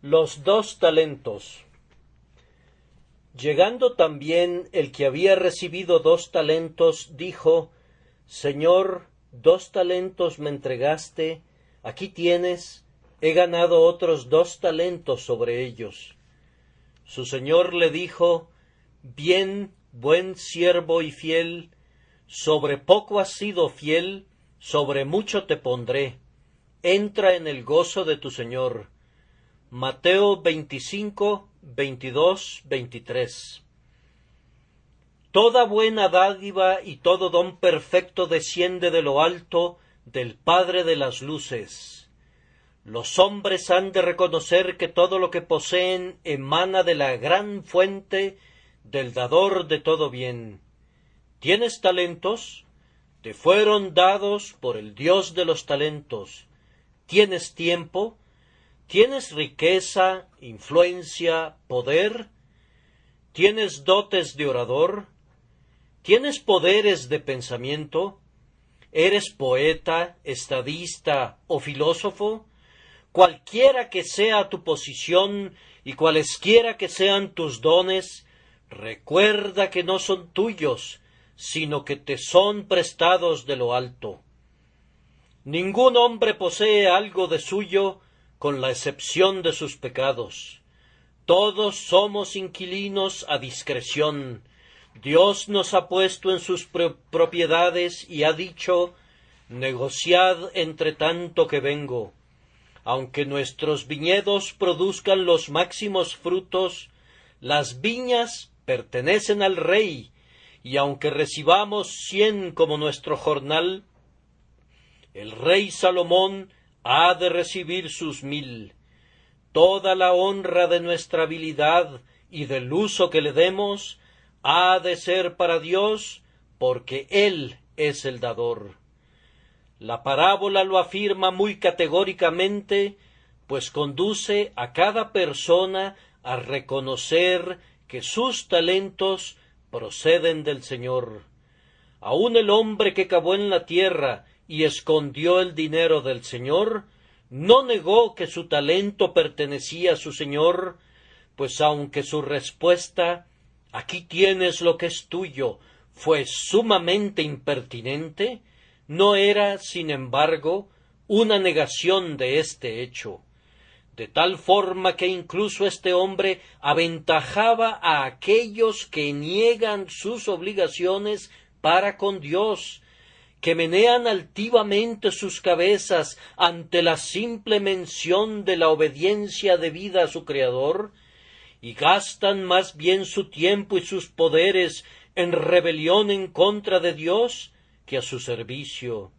Los 2 talentos. Llegando también el que había recibido 2 talentos, dijo: Señor, 2 talentos me entregaste, aquí tienes, he ganado otros 2 talentos sobre ellos. Su señor le dijo: Bien, buen siervo y fiel, sobre poco has sido fiel, sobre mucho te pondré. Entra en el gozo de tu señor. Mateo 25, 22, 23. Toda buena dádiva y todo don perfecto desciende de lo alto, del Padre de las luces. Los hombres han de reconocer que todo lo que poseen emana de la gran fuente, del dador de todo bien. ¿Tienes talentos? Te fueron dados por el Dios de los talentos. ¿Tienes tiempo? ¿Tienes riqueza, influencia, poder? ¿Tienes dotes de orador? ¿Tienes poderes de pensamiento? ¿Eres poeta, estadista o filósofo? Cualquiera que sea tu posición y cualesquiera que sean tus dones, recuerda que no son tuyos, sino que te son prestados de lo alto. Ningún hombre posee algo de suyo, con la excepción de sus pecados. Todos somos inquilinos a discreción. Dios nos ha puesto en sus propiedades y ha dicho: negociad entre tanto que vengo. Aunque nuestros viñedos produzcan los máximos frutos, las viñas pertenecen al Rey, y aunque recibamos 100 como nuestro jornal, el rey Salomón ha de recibir sus 1000. Toda la honra de nuestra habilidad y del uso que le demos ha de ser para Dios, porque Él es el dador. La parábola lo afirma muy categóricamente, pues conduce a cada persona a reconocer que sus talentos proceden del Señor. Aun el hombre que cavó en la tierra y escondió el dinero del Señor, no negó que su talento pertenecía a su Señor, pues aunque su respuesta, aquí tienes lo que es tuyo, fue sumamente impertinente, no era, sin embargo, una negación de este hecho, de tal forma que incluso este hombre aventajaba a aquellos que niegan sus obligaciones para con Dios, que menean altivamente sus cabezas ante la simple mención de la obediencia debida a su Creador, y gastan más bien su tiempo y sus poderes en rebelión en contra de Dios que a su servicio.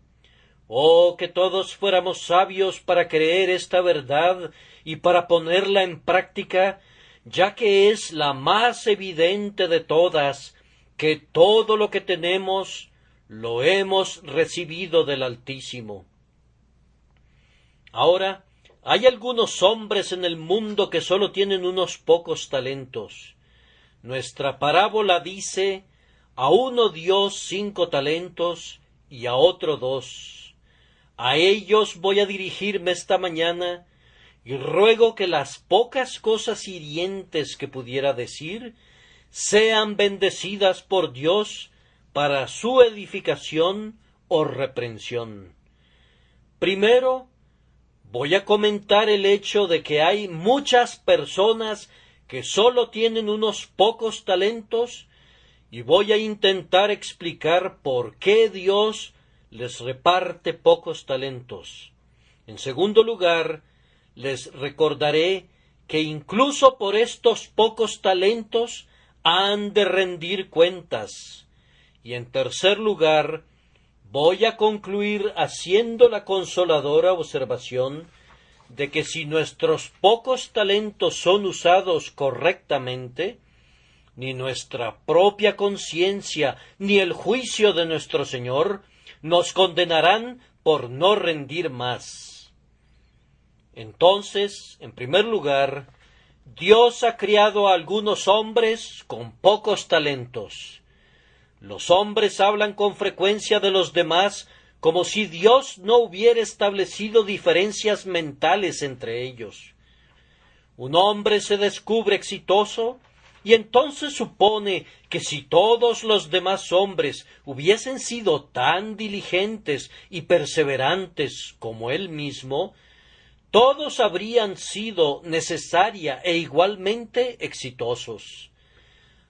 Oh, que todos fuéramos sabios para creer esta verdad y para ponerla en práctica, ya que es la más evidente de todas, que todo lo que tenemos lo hemos recibido del Altísimo. Ahora, hay algunos hombres en el mundo que sólo tienen unos pocos talentos. Nuestra parábola dice: a uno dio 5 talentos y a otro 2. A ellos voy a dirigirme esta mañana, y ruego que las pocas cosas hirientes que pudiera decir sean bendecidas por Dios para su edificación o reprensión. Primero, voy a comentar el hecho de que hay muchas personas que sólo tienen unos pocos talentos, y voy a intentar explicar por qué Dios les reparte pocos talentos. En segundo lugar, les recordaré que incluso por estos pocos talentos han de rendir cuentas. Y en tercer lugar, voy a concluir haciendo la consoladora observación de que si nuestros pocos talentos son usados correctamente, ni nuestra propia conciencia ni el juicio de nuestro Señor nos condenarán por no rendir más. Entonces, en primer lugar, Dios ha criado a algunos hombres con pocos talentos. Los hombres hablan con frecuencia de los demás como si Dios no hubiera establecido diferencias mentales entre ellos. Un hombre se descubre exitoso y entonces supone que si todos los demás hombres hubiesen sido tan diligentes y perseverantes como él mismo, todos habrían sido necesaria e igualmente exitosos.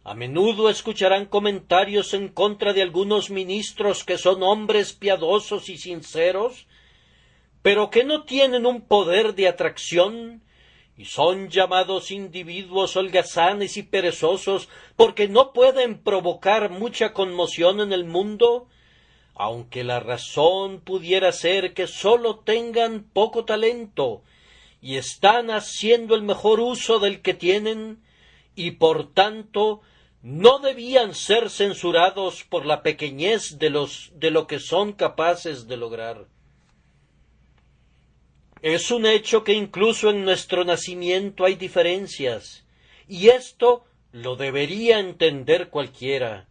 A menudo escucharán comentarios en contra de algunos ministros que son hombres piadosos y sinceros, pero que no tienen un poder de atracción, y son llamados individuos holgazanes y perezosos porque no pueden provocar mucha conmoción en el mundo, aunque la razón pudiera ser que sólo tengan poco talento y están haciendo el mejor uso del que tienen, y por tanto no debían ser censurados por la pequeñez de lo que son capaces de lograr. Es un hecho que incluso en nuestro nacimiento hay diferencias, y esto lo debería entender cualquiera.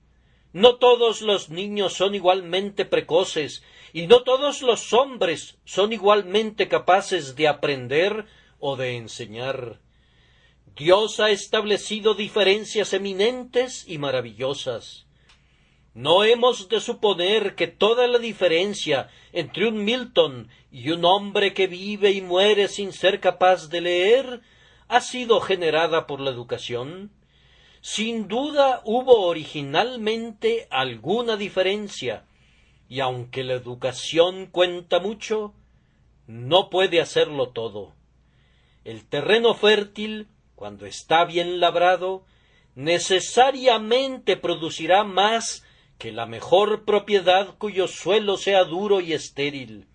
No todos los niños son igualmente precoces, y no todos los hombres son igualmente capaces de aprender o de enseñar. Dios ha establecido diferencias eminentes y maravillosas. No hemos de suponer que toda la diferencia entre un Milton y un hombre que vive y muere sin ser capaz de leer ha sido generada por la educación. Sin duda hubo originalmente alguna diferencia, y aunque la educación cuenta mucho, no puede hacerlo todo. El terreno fértil, cuando está bien labrado, necesariamente producirá más que la mejor propiedad cuyo suelo sea duro y estéril.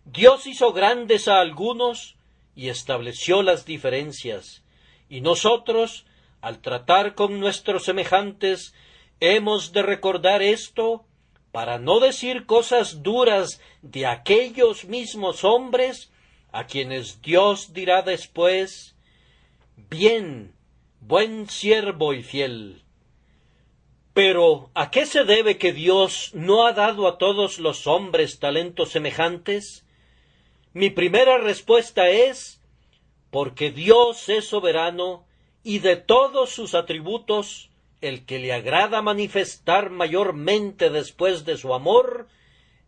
Dios hizo grandes a algunos y estableció las diferencias, y nosotros, al tratar con nuestros semejantes, hemos de recordar esto para no decir cosas duras de aquellos mismos hombres a quienes Dios dirá después: «Bien, buen siervo y fiel». Pero, ¿a qué se debe que Dios no ha dado a todos los hombres talentos semejantes? Mi primera respuesta es: porque Dios es soberano, y de todos sus atributos, el que le agrada manifestar mayormente después de su amor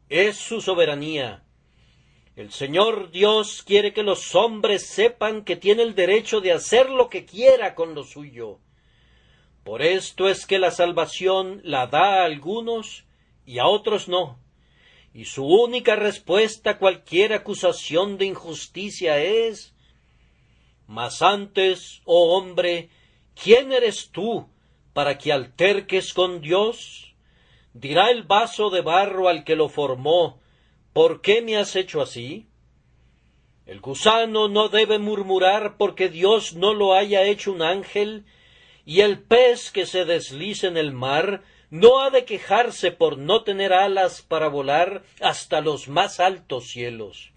es su soberanía. El Señor Dios quiere que los hombres sepan que tiene el derecho de hacer lo que quiera con lo suyo. Por esto es que la salvación la da a algunos y a otros no, y su única respuesta a cualquier acusación de injusticia es: «Mas antes, oh hombre, ¿quién eres tú para que alterques con Dios? Dirá el vaso de barro al que lo formó: ¿por qué me has hecho así?» El gusano no debe murmurar porque Dios no lo haya hecho un ángel, y el pez que se desliza en el mar no ha de quejarse por no tener alas para volar hasta los más altos cielos.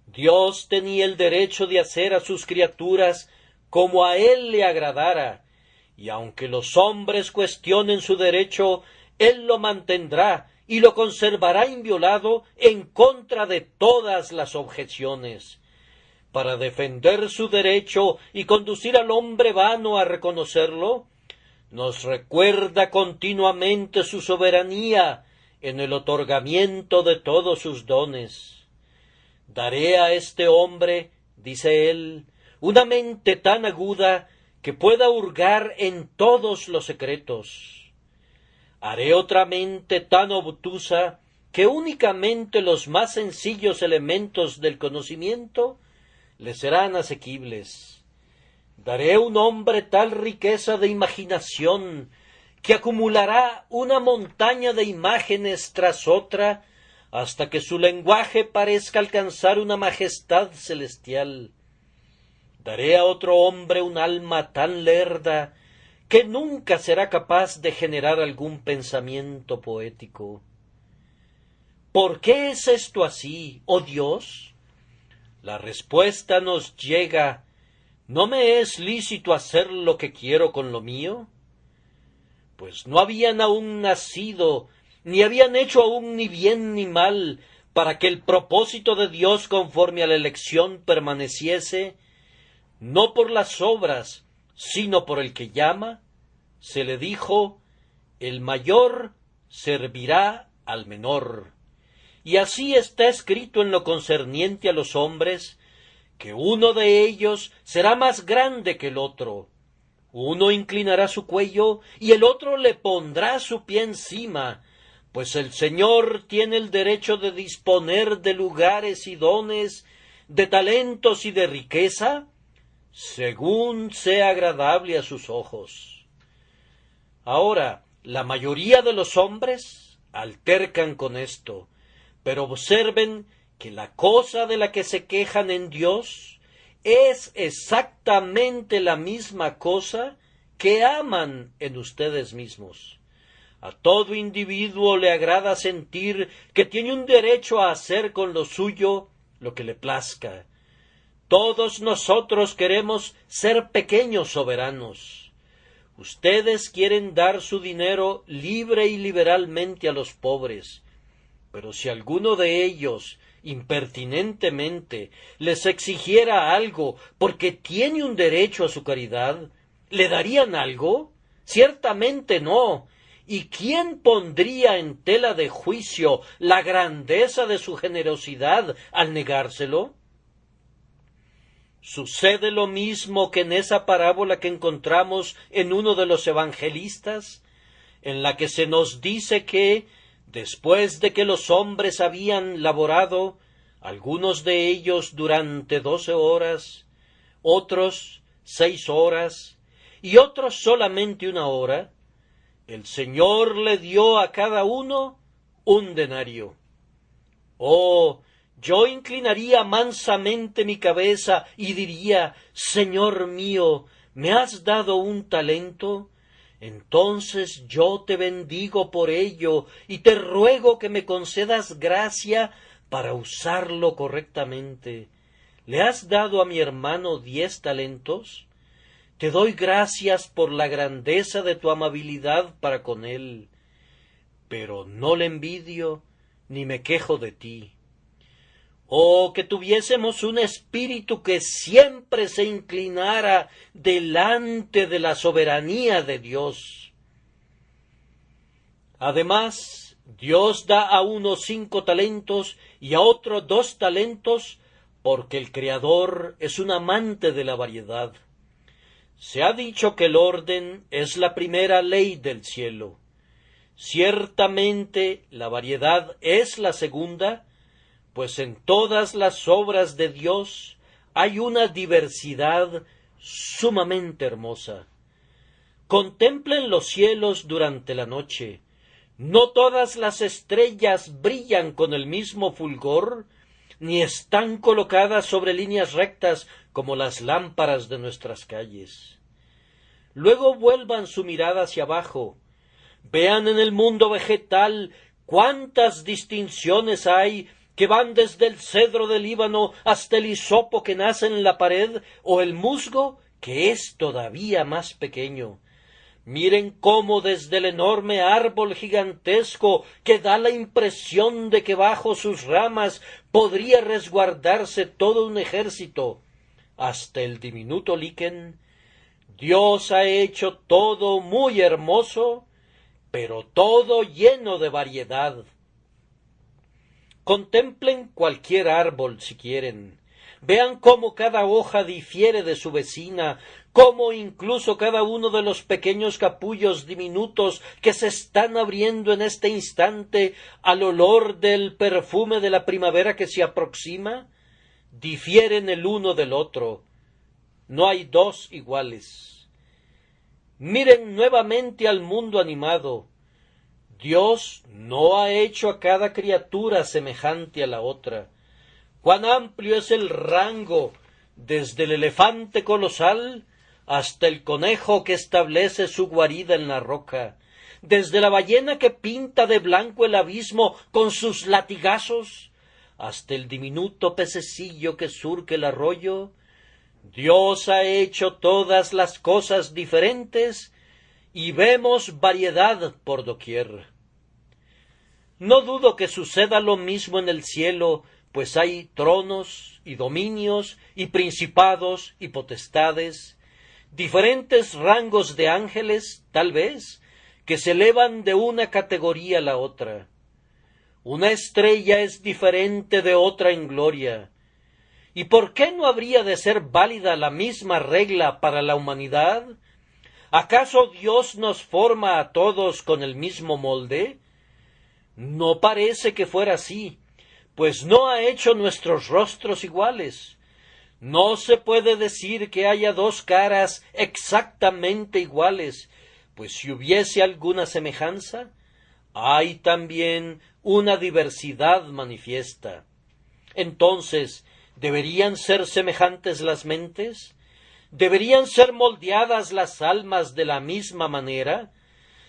Dios tenía el derecho de hacer a sus criaturas como a Él le agradara, y aunque los hombres cuestionen su derecho, Él lo mantendrá y lo conservará inviolado en contra de todas las objeciones. Para defender su derecho y conducir al hombre vano a reconocerlo, nos recuerda continuamente su soberanía en el otorgamiento de todos sus dones. «Daré a este hombre», dice él, «una mente tan aguda que pueda hurgar en todos los secretos. Haré otra mente tan obtusa que únicamente los más sencillos elementos del conocimiento le serán asequibles. Daré un hombre tal riqueza de imaginación que acumulará una montaña de imágenes tras otra hasta que su lenguaje parezca alcanzar una majestad celestial. Daré a otro hombre un alma tan lerda que nunca será capaz de generar algún pensamiento poético. ¿Por qué es esto así, oh Dios? La respuesta nos llega: ¿no me es lícito hacer lo que quiero con lo mío? Pues no habían aún nacido, ni habían hecho aún ni bien ni mal, para que el propósito de Dios conforme a la elección permaneciese, no por las obras, sino por el que llama, se le dijo, el mayor servirá al menor. Y así está escrito en lo concerniente a los hombres, que uno de ellos será más grande que el otro. Uno inclinará su cuello y el otro le pondrá su pie encima, pues el Señor tiene el derecho de disponer de lugares y dones, de talentos y de riqueza, según sea agradable a sus ojos. Ahora, la mayoría de los hombres altercan con esto, pero observen que la cosa de la que se quejan en Dios es exactamente la misma cosa que aman en ustedes mismos. A todo individuo le agrada sentir que tiene un derecho a hacer con lo suyo lo que le plazca. Todos nosotros queremos ser pequeños soberanos. Ustedes quieren dar su dinero libre y liberalmente a los pobres, pero si alguno de ellos impertinentemente les exigiera algo porque tiene un derecho a su caridad, ¿le darían algo? Ciertamente no. ¿Y quién pondría en tela de juicio la grandeza de su generosidad al negárselo? Sucede lo mismo que en esa parábola que encontramos en uno de los evangelistas, en la que se nos dice que, después de que los hombres habían laborado, algunos de ellos durante 12 horas, otros 6 horas, y otros solamente 1 hora, el Señor le dio a cada uno un denario. Oh, yo inclinaría mansamente mi cabeza y diría, Señor mío, ¿me has dado un talento? Entonces yo te bendigo por ello y te ruego que me concedas gracia para usarlo correctamente. ¿Le has dado a mi hermano 10 talentos? Te doy gracias por la grandeza de tu amabilidad para con él, pero no le envidio ni me quejo de ti. Oh, que tuviésemos un espíritu que siempre se inclinara delante de la soberanía de Dios. Además, Dios da a uno 5 talentos y a otro 2 talentos, porque el Creador es un amante de la variedad. Se ha dicho que el orden es la primera ley del cielo. Ciertamente la variedad es la segunda, pues en todas las obras de Dios hay una diversidad sumamente hermosa. Contemplen los cielos durante la noche. No todas las estrellas brillan con el mismo fulgor, ni están colocadas sobre líneas rectas como las lámparas de nuestras calles. Luego vuelvan su mirada hacia abajo. Vean en el mundo vegetal cuántas distinciones hay que van desde el cedro del Líbano hasta el hisopo que nace en la pared o el musgo que es todavía más pequeño. Miren cómo desde el enorme árbol gigantesco que da la impresión de que bajo sus ramas podría resguardarse todo un ejército, hasta el diminuto liquen, Dios ha hecho todo muy hermoso, pero todo lleno de variedad. Contemplen cualquier árbol si quieren. Vean cómo cada hoja difiere de su vecina, cómo incluso cada uno de los pequeños capullos diminutos que se están abriendo en este instante al olor del perfume de la primavera que se aproxima, difieren el uno del otro. No hay 2 iguales. Miren nuevamente al mundo animado. Dios no ha hecho a cada criatura semejante a la otra. Cuán amplio es el rango, desde el elefante colosal hasta el conejo que establece su guarida en la roca, desde la ballena que pinta de blanco el abismo con sus latigazos, hasta el diminuto pececillo que surca el arroyo. Dios ha hecho todas las cosas diferentes y vemos variedad por doquier. No dudo que suceda lo mismo en el cielo pues hay tronos y dominios y principados y potestades, diferentes rangos de ángeles, tal vez, que se elevan de una categoría a la otra. Una estrella es diferente de otra en gloria. ¿Y por qué no habría de ser válida la misma regla para la humanidad? ¿Acaso Dios nos forma a todos con el mismo molde? No parece que fuera así, pues no ha hecho nuestros rostros iguales. No se puede decir que haya dos caras exactamente iguales, pues si hubiese alguna semejanza, hay también una diversidad manifiesta. Entonces, ¿deberían ser semejantes las mentes? ¿Deberían ser moldeadas las almas de la misma manera?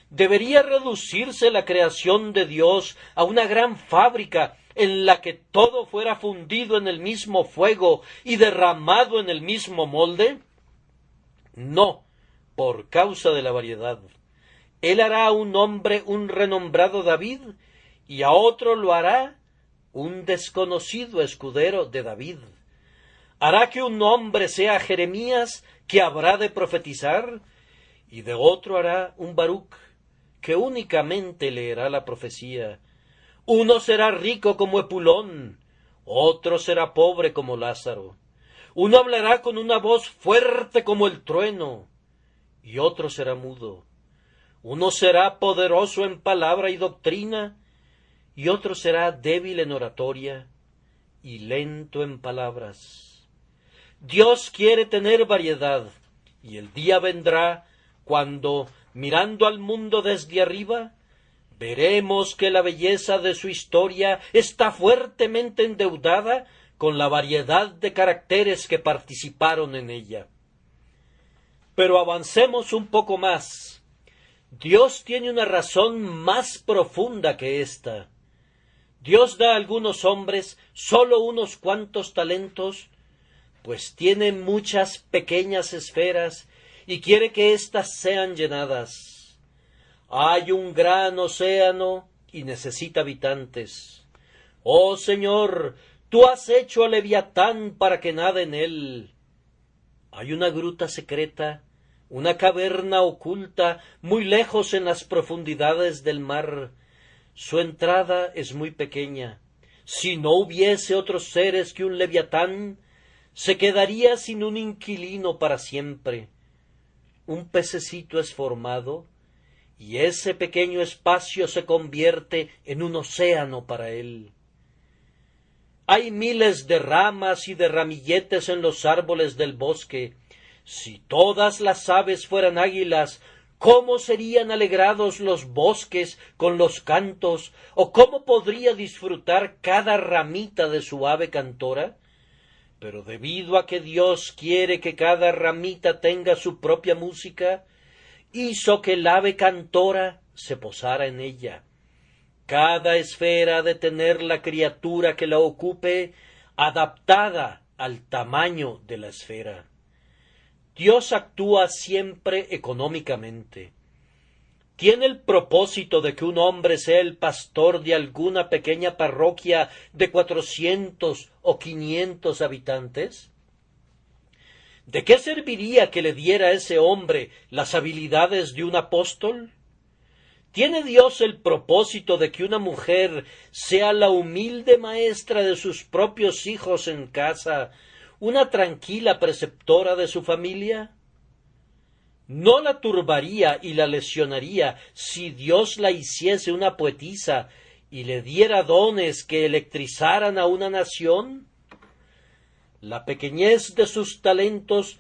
¿Debería reducirse la creación de Dios a una gran fábrica en la que todo fuera fundido en el mismo fuego y derramado en el mismo molde? No, por causa de la variedad. Él hará a un hombre un renombrado David, y a otro lo hará un desconocido escudero de David. Hará que un hombre sea Jeremías, que habrá de profetizar, y de otro hará un Baruc, que únicamente leerá la profecía. Uno será rico como Epulón, otro será pobre como Lázaro. Uno hablará con una voz fuerte como el trueno, y otro será mudo. Uno será poderoso en palabra y doctrina, y otro será débil en oratoria y lento en palabras. Dios quiere tener variedad, y el día vendrá cuando, mirando al mundo desde arriba, veremos que la belleza de su historia está fuertemente endeudada con la variedad de caracteres que participaron en ella. Pero avancemos un poco más. Dios tiene una razón más profunda que esta. Dios da a algunos hombres sólo unos cuantos talentos, pues tiene muchas pequeñas esferas y quiere que éstas sean llenadas. Hay un gran océano y necesita habitantes. Oh Señor, tú has hecho a Leviatán para que nade en él. Hay una gruta secreta, una caverna oculta, muy lejos en las profundidades del mar. Su entrada es muy pequeña. Si no hubiese otros seres que un Leviatán, se quedaría sin un inquilino para siempre. Un pececito es formado, y ese pequeño espacio se convierte en un océano para él. Hay miles de ramas y de ramilletes en los árboles del bosque. Si todas las aves fueran águilas, ¿cómo serían alegrados los bosques con los cantos? ¿O cómo podría disfrutar cada ramita de su ave cantora? Pero debido a que Dios quiere que cada ramita tenga su propia música, hizo que el ave cantora se posara en ella. Cada esfera ha de tener la criatura que la ocupe adaptada al tamaño de la esfera. Dios actúa siempre económicamente. ¿Tiene el propósito de que un hombre sea el pastor de alguna pequeña parroquia de 400 o 500 habitantes? ¿De qué serviría que le diera a ese hombre las habilidades de un apóstol? ¿Tiene Dios el propósito de que una mujer sea la humilde maestra de sus propios hijos en casa, una tranquila preceptora de su familia? ¿No la turbaría y la lesionaría si Dios la hiciese una poetisa y le diera dones que electrizaran a una nación? La pequeñez de sus talentos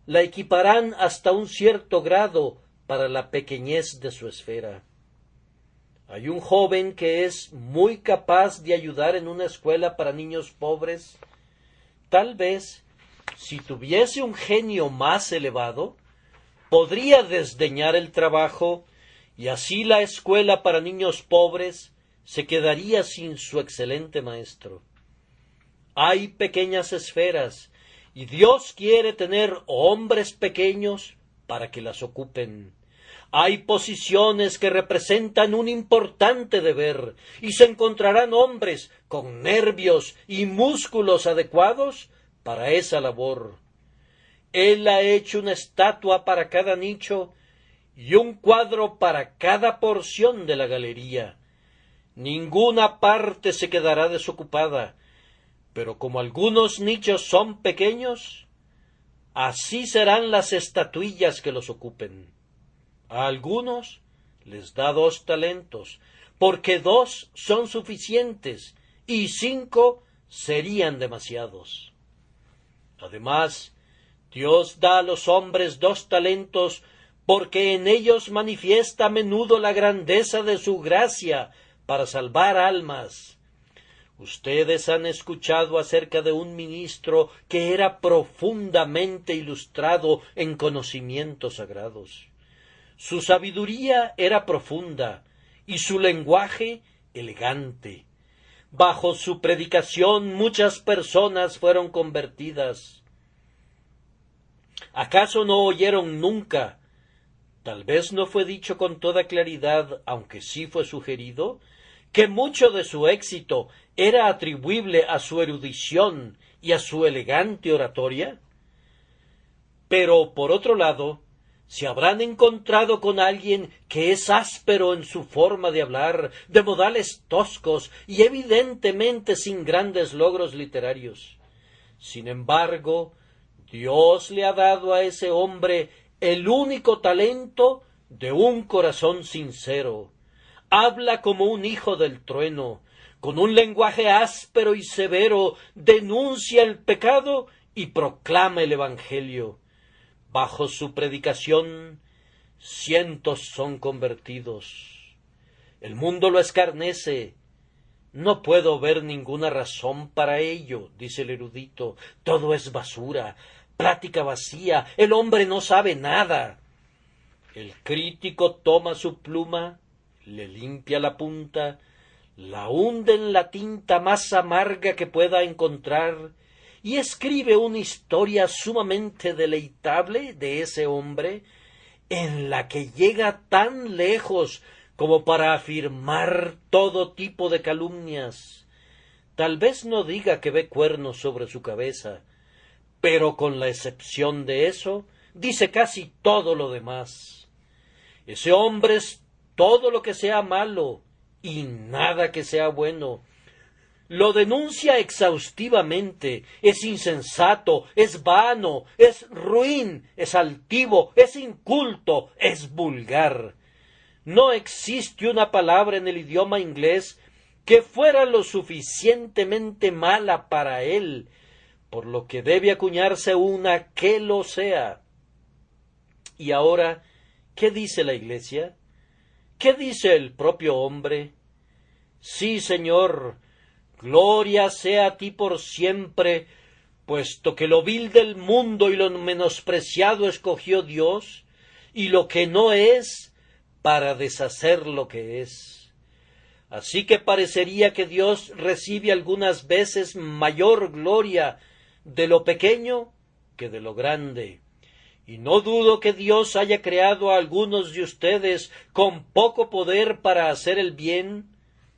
la equiparán hasta un cierto grado para la pequeñez de su esfera. Hay un joven que es muy capaz de ayudar en una escuela para niños pobres. Tal vez, si tuviese un genio más elevado, podría desdeñar el trabajo y así la escuela para niños pobres se quedaría sin su excelente maestro. Hay pequeñas esferas y Dios quiere tener hombres pequeños para que las ocupen. Hay posiciones que representan un importante deber, y se encontrarán hombres con nervios y músculos adecuados para esa labor. Él ha hecho una estatua para cada nicho y un cuadro para cada porción de la galería. Ninguna parte se quedará desocupada, pero como algunos nichos son pequeños, así serán las estatuillas que los ocupen. A algunos les da 2 talentos, porque 2 son suficientes y 5 serían demasiados. Además, Dios da a los hombres 2 talentos, porque en ellos manifiesta a menudo la grandeza de su gracia para salvar almas. Ustedes han escuchado acerca de un ministro que era profundamente ilustrado en conocimientos sagrados. Su sabiduría era profunda y su lenguaje elegante. Bajo su predicación muchas personas fueron convertidas. ¿Acaso no oyeron nunca? Tal vez no fue dicho con toda claridad, aunque sí fue sugerido, que mucho de su éxito era atribuible a su erudición y a su elegante oratoria. Pero, por otro lado, se habrán encontrado con alguien que es áspero en su forma de hablar, de modales toscos y evidentemente sin grandes logros literarios. Sin embargo, Dios le ha dado a ese hombre el único talento de un corazón sincero. Habla como un hijo del trueno, con un lenguaje áspero y severo, denuncia el pecado y proclama el Evangelio. Bajo su predicación, cientos son convertidos. El mundo lo escarnece. No puedo ver ninguna razón para ello, dice el erudito. Todo es basura, plática vacía, el hombre no sabe nada. El crítico toma su pluma, le limpia la punta, la hunde en la tinta más amarga que pueda encontrar y escribe una historia sumamente deleitable de ese hombre, en la que llega tan lejos como para afirmar todo tipo de calumnias. Tal vez no diga que ve cuernos sobre su cabeza, pero con la excepción de eso, dice casi todo lo demás. Ese hombre es todo lo que sea malo y nada que sea bueno. Lo denuncia exhaustivamente, es insensato, es vano, es ruin, es altivo, es inculto, es vulgar. No existe una palabra en el idioma inglés que fuera lo suficientemente mala para él, por lo que debe acuñarse una que lo sea. Y ahora, ¿qué dice la Iglesia? ¿Qué dice el propio hombre? Sí, Señor, gloria sea a ti por siempre, puesto que lo vil del mundo y lo menospreciado escogió Dios, y lo que no es, para deshacer lo que es. Así que parecería que Dios recibe algunas veces mayor gloria de lo pequeño que de lo grande. Y no dudo que Dios haya creado a algunos de ustedes con poco poder para hacer el bien,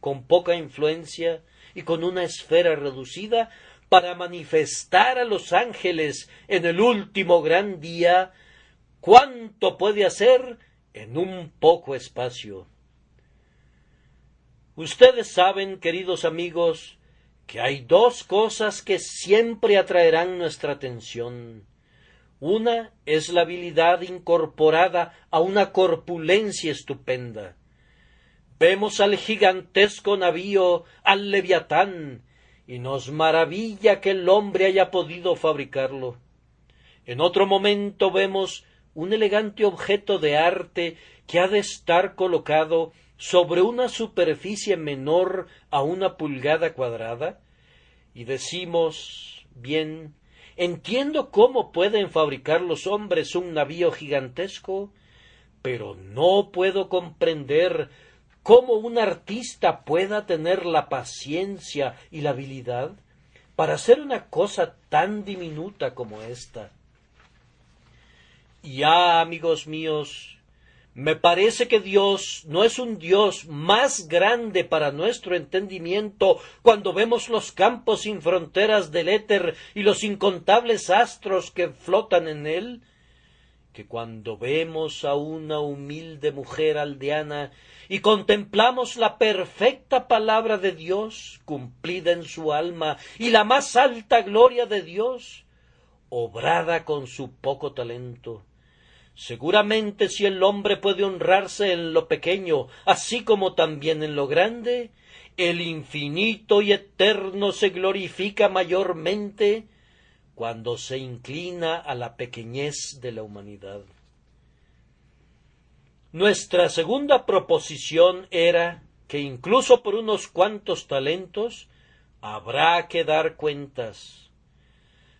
con poca influencia y con una esfera reducida, para manifestar a los ángeles en el último gran día cuánto puede hacer en un poco espacio. Ustedes saben, queridos amigos, que hay 2 cosas que siempre atraerán nuestra atención. Una es la habilidad incorporada a una corpulencia estupenda. Vemos al gigantesco navío, al Leviatán, y nos maravilla que el hombre haya podido fabricarlo. En otro momento vemos un elegante objeto de arte que ha de estar colocado sobre una superficie menor a 1 pulgada cuadrada, y decimos, bien, entiendo cómo pueden fabricar los hombres un navío gigantesco, pero no puedo comprender cómo un artista pueda tener la paciencia y la habilidad para hacer una cosa tan diminuta como esta. Y amigos míos, Me parece que Dios no es un Dios más grande para nuestro entendimiento cuando vemos los campos sin fronteras del éter y los incontables astros que flotan en él, que cuando vemos a una humilde mujer aldeana y contemplamos la perfecta palabra de Dios cumplida en su alma y la más alta gloria de Dios, obrada con su poco talento. Seguramente si el hombre puede honrarse en lo pequeño, así como también en lo grande, el infinito y eterno se glorifica mayormente cuando se inclina a la pequeñez de la humanidad. Nuestra segunda proposición era que incluso por unos cuantos talentos habrá que dar cuentas.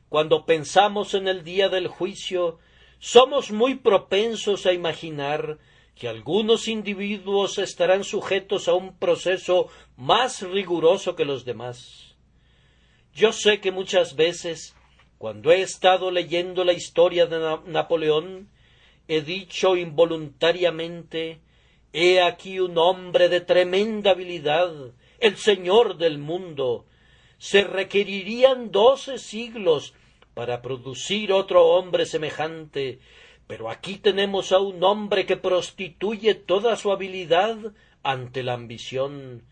Cuando pensamos en el día del juicio, somos muy propensos a imaginar que algunos individuos estarán sujetos a un proceso más riguroso que los demás. Yo sé que muchas veces, cuando he estado leyendo la historia de Napoleón, he dicho involuntariamente: «He aquí un hombre de tremenda habilidad, el señor del mundo. Se requerirían 12 siglos para producir otro hombre semejante, pero aquí tenemos a un hombre que prostituye toda su habilidad ante la ambición,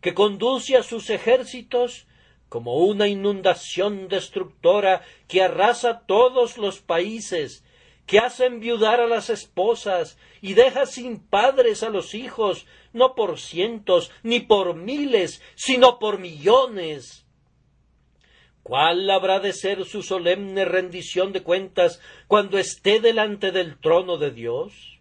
que conduce a sus ejércitos como una inundación destructora que arrasa todos los países, que hace enviudar a las esposas y deja sin padres a los hijos, no por cientos ni por miles, sino por millones». ¿Cuál habrá de ser su solemne rendición de cuentas cuando esté delante del trono de Dios?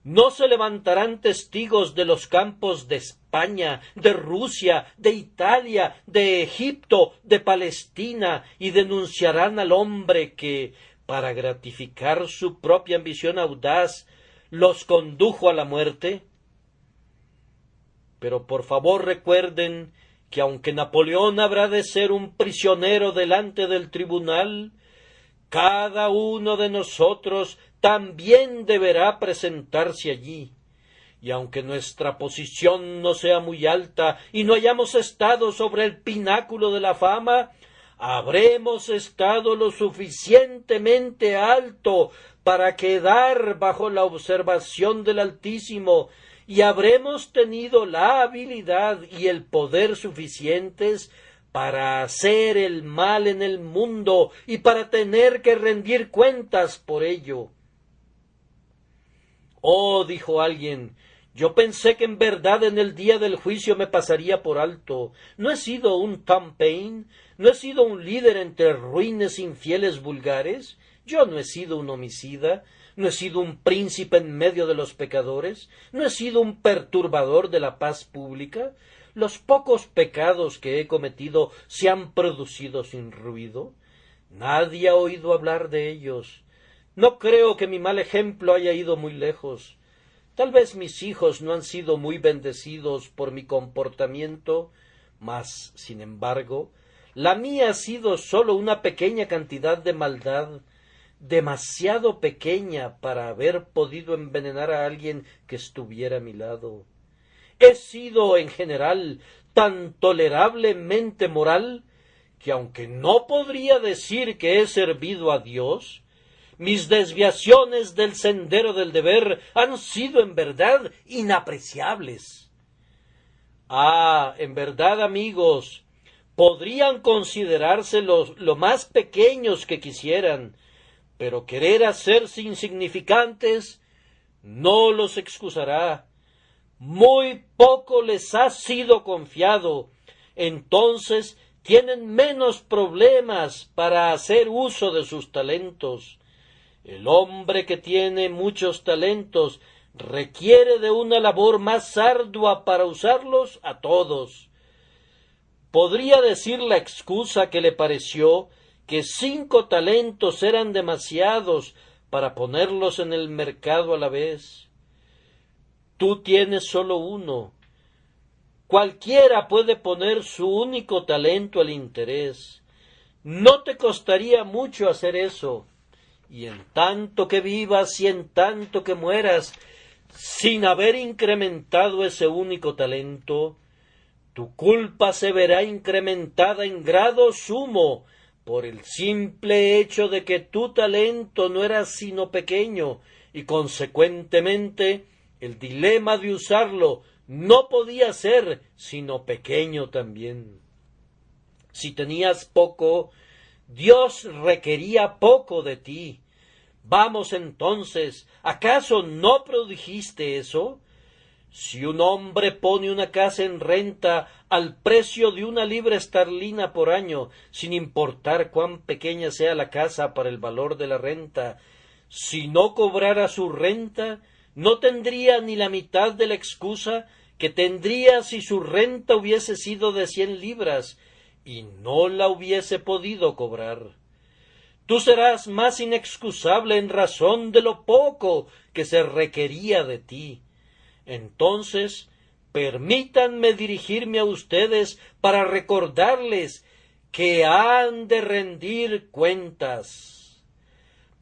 ¿No se levantarán testigos de los campos de España, de Rusia, de Italia, de Egipto, de Palestina, y denunciarán al hombre que, para gratificar su propia ambición audaz, los condujo a la muerte? Pero por favor recuerden que aunque Napoleón habrá de ser un prisionero delante del tribunal, cada uno de nosotros también deberá presentarse allí. Y aunque nuestra posición no sea muy alta y no hayamos estado sobre el pináculo de la fama, habremos estado lo suficientemente alto para quedar bajo la observación del Altísimo, y habremos tenido la habilidad y el poder suficientes para hacer el mal en el mundo y para tener que rendir cuentas por ello. «Oh», dijo alguien, «yo pensé que en verdad en el día del juicio me pasaría por alto. No he sido un Tom Paine, no he sido un líder entre ruines infieles vulgares, yo no he sido un homicida, no he sido un príncipe en medio de los pecadores, no he sido un perturbador de la paz pública. Los pocos pecados que he cometido se han producido sin ruido. Nadie ha oído hablar de ellos. No creo que mi mal ejemplo haya ido muy lejos. Tal vez mis hijos no han sido muy bendecidos por mi comportamiento, mas, sin embargo, la mía ha sido sólo una pequeña cantidad de maldad, demasiado pequeña para haber podido envenenar a alguien que estuviera a mi lado. He sido, en general, tan tolerablemente moral que, aunque no podría decir que he servido a Dios, mis desviaciones del sendero del deber han sido en verdad inapreciables. En verdad, amigos, podrían considerarse lo más pequeños que quisieran, pero querer hacerse insignificantes no los excusará. Muy poco les ha sido confiado, entonces tienen menos problemas para hacer uso de sus talentos. El hombre que tiene muchos talentos requiere de una labor más ardua para usarlos a todos. Podría decir la excusa que le pareció que 5 talentos eran demasiados para ponerlos en el mercado a la vez. Tú tienes solo 1. Cualquiera puede poner su único talento al interés. No te costaría mucho hacer eso, y en tanto que vivas y en tanto que mueras, sin haber incrementado ese único talento, tu culpa se verá incrementada en grado sumo por el simple hecho de que tu talento no era sino pequeño y consecuentemente el dilema de usarlo no podía ser sino pequeño también. Si tenías poco, Dios requería poco de ti. Vamos entonces, ¿acaso no produjiste eso? Si un hombre pone una casa en renta al precio de 1 libra esterlina por año, sin importar cuán pequeña sea la casa para el valor de la renta, si no cobrara su renta, no tendría ni la mitad de la excusa que tendría si su renta hubiese sido de 100 libras y no la hubiese podido cobrar. Tú serás más inexcusable en razón de lo poco que se requería de ti. Entonces, permítanme dirigirme a ustedes para recordarles que han de rendir cuentas.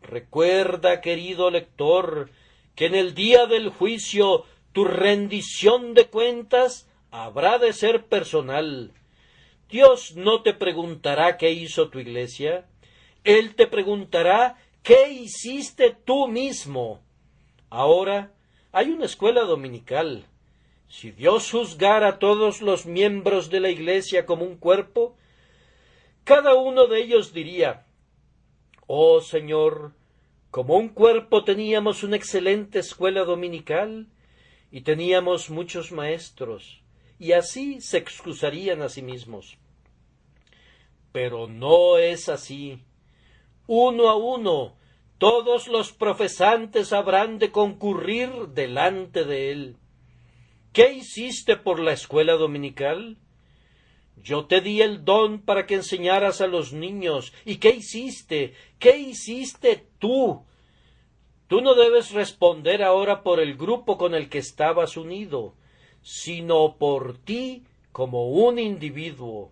Recuerda, querido lector, que en el día del juicio tu rendición de cuentas habrá de ser personal. Dios no te preguntará qué hizo tu iglesia, Él te preguntará qué hiciste tú mismo. Ahora, hay una escuela dominical. Si Dios juzgara a todos los miembros de la iglesia como un cuerpo, cada uno de ellos diría: «Oh Señor, como un cuerpo teníamos una excelente escuela dominical y teníamos muchos maestros», y así se excusarían a sí mismos. Pero no es así. Uno a uno, todos los profesantes habrán de concurrir delante de él. ¿Qué hiciste por la escuela dominical? Yo te di el don para que enseñaras a los niños. ¿Y qué hiciste? ¿Qué hiciste tú? Tú no debes responder ahora por el grupo con el que estabas unido, sino por ti como un individuo.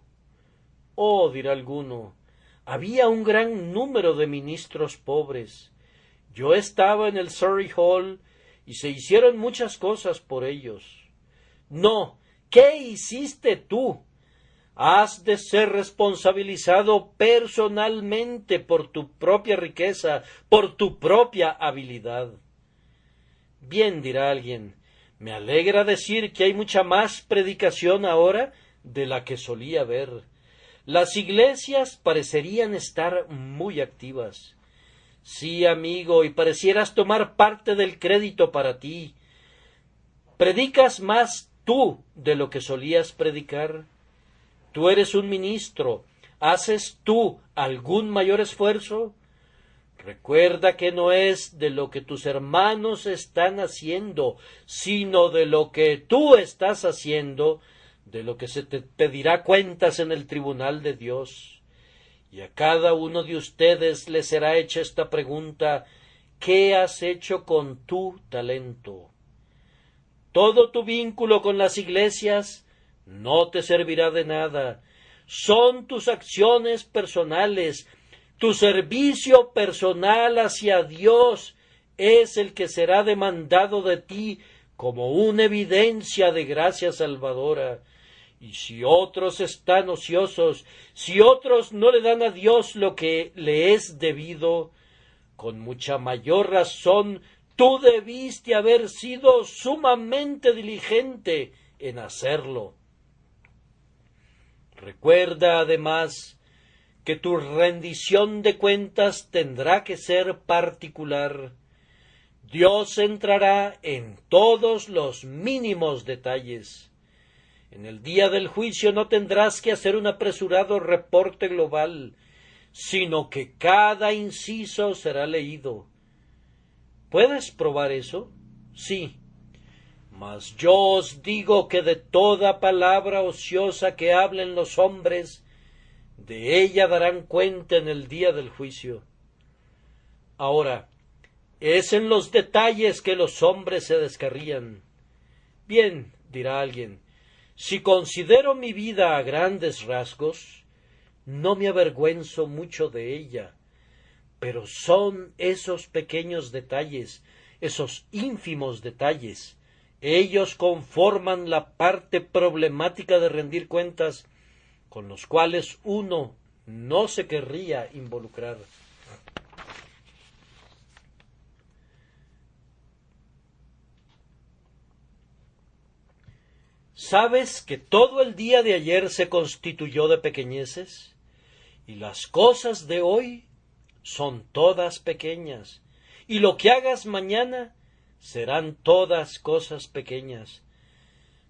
Oh, dirá alguno, había un gran número de ministros pobres. Yo estaba en el Surrey Hall y se hicieron muchas cosas por ellos. No, ¿qué hiciste tú? Has de ser responsabilizado personalmente por tu propia riqueza, por tu propia habilidad. Bien, dirá alguien, me alegra decir que hay mucha más predicación ahora de la que solía haber. Las iglesias parecerían estar muy activas. Sí, amigo, y parecieras tomar parte del crédito para ti. ¿Predicas más tú de lo que solías predicar? Tú eres un ministro. ¿Haces tú algún mayor esfuerzo? Recuerda que no es de lo que tus hermanos están haciendo, sino de lo que tú estás haciendo, de lo que se te pedirá cuentas en el tribunal de Dios. Y a cada uno de ustedes le será hecha esta pregunta: ¿qué has hecho con tu talento? Todo tu vínculo con las iglesias no te servirá de nada. Son tus acciones personales, tu servicio personal hacia Dios es el que será demandado de ti como una evidencia de gracia salvadora. Y si otros están ociosos, si otros no le dan a Dios lo que le es debido, con mucha mayor razón tú debiste haber sido sumamente diligente en hacerlo. Recuerda además que tu rendición de cuentas tendrá que ser particular. Dios entrará en todos los mínimos detalles. En el día del juicio no tendrás que hacer un apresurado reporte global, sino que cada inciso será leído. ¿Puedes probar eso? Sí. Mas yo os digo que de toda palabra ociosa que hablen los hombres, de ella darán cuenta en el día del juicio. Ahora, es en los detalles que los hombres se descarrían. Bien, dirá alguien, si considero mi vida a grandes rasgos, no me avergüenzo mucho de ella, Pero son esos pequeños detalles, esos ínfimos detalles, ellos conforman la parte problemática de rendir cuentas con los cuales uno no se querría involucrar. ¿Sabes que todo el día de ayer se constituyó de pequeñeces? Y las cosas de hoy son todas pequeñas, y lo que hagas mañana serán todas cosas pequeñas.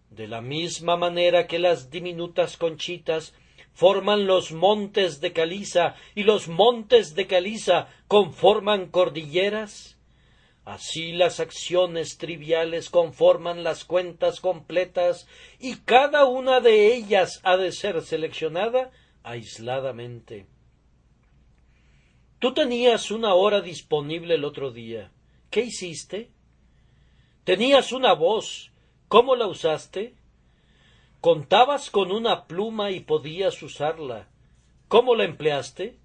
De la misma manera que las diminutas conchitas forman los montes de caliza, y los montes de caliza conforman cordilleras, así las acciones triviales conforman las cuentas completas, y cada una de ellas ha de ser seleccionada aisladamente. Tú tenías una hora disponible el otro día. ¿Qué hiciste? Tenías una voz. ¿Cómo la usaste? Contabas con una pluma y podías usarla. ¿Cómo la empleaste?